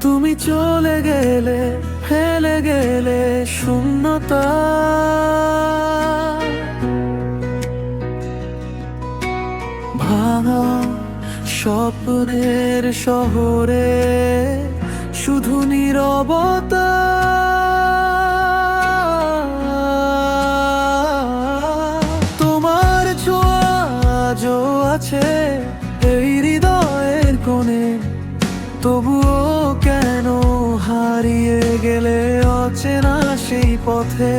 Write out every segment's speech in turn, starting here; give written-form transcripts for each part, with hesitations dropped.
তুমি চলে গেলে, ফেলে গেলে শূন্যতা। ভাঙা স্বপ্নের শহরে শুধু নীরবতা। তোমার ছোঁয়া আজও আছে এই হৃদয়ের কোণে, তবুও কেন হারিয়ে গেলে অচেনা সেই পথে।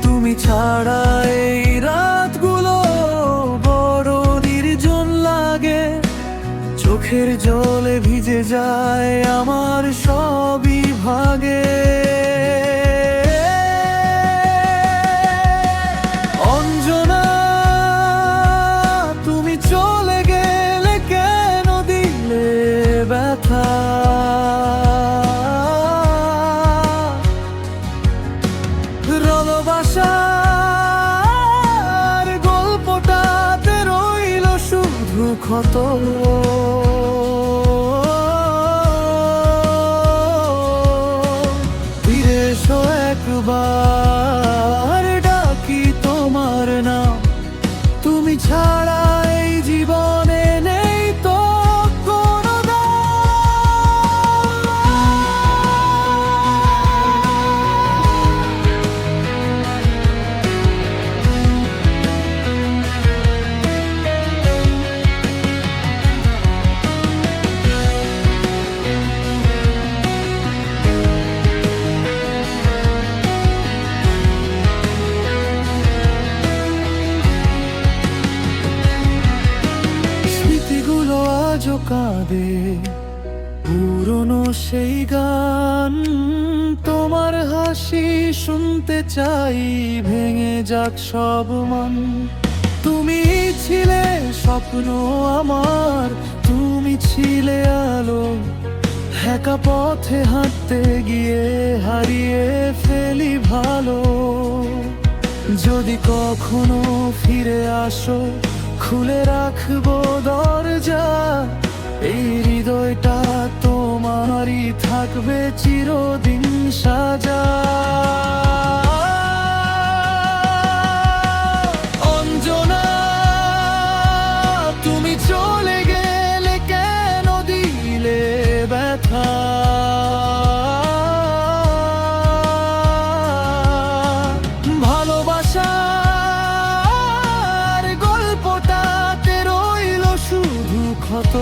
তুমি ছাড়া এই রাতগুলো বড় নির্জন লাগে, চোখের জলে ভিজে যায় আমার সবই ভাগে। অঞ্জনা, তুমি চলে গেলে কেন দিলে ব্যথা? ভালোবাসার গল্পটাতে রইল শুধু ক্ষত। ফিরে এসো একবার, ডাকি তোমার নাম। তুমি ছাড়া এই জীবনে নেই তো কোনো আজও কাঁদে পুরনো সেই গান। তোমার হাসি শুনতে চাই, ভেঙে যাক সব মান। তুমি ছিলে স্বপ্ন আমার, তুমি ছিলে আলো। একা পথে হাঁটতে গিয়ে হারিয়ে ফেলি ভালো। যদি কখনো ফিরে আসো, খুলে রাখবো দরজা। এই হৃদয়টা তোমারই থাকবে চিরদিন সাজা। অঞ্জনা, তুমি চলে গেলে কেন দিলে ব্যথা? ভালোবাসার গল্পটাতে রইল শুধু ক্ষত।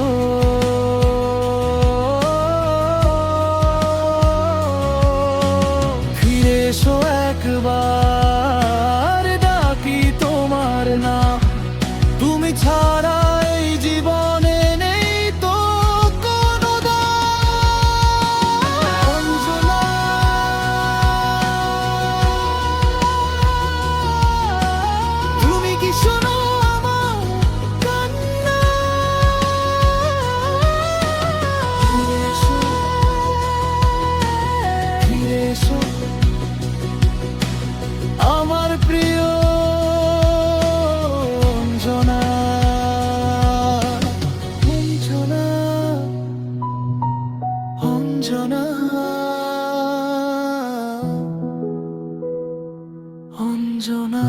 ফিরে এসো একবার, ডাকি তোমার নাম। তুমি ছাড়া এই জীবনে নেই তো কোনো দাম। অঞ্জনা, তুমি কি শোনো আমার কান্না? ফিরে এসো, ফিরে এসো আমার প্রিয় অঞ্জনা। অঞ্জনা, অঞ্জনা, অঞ্জনা।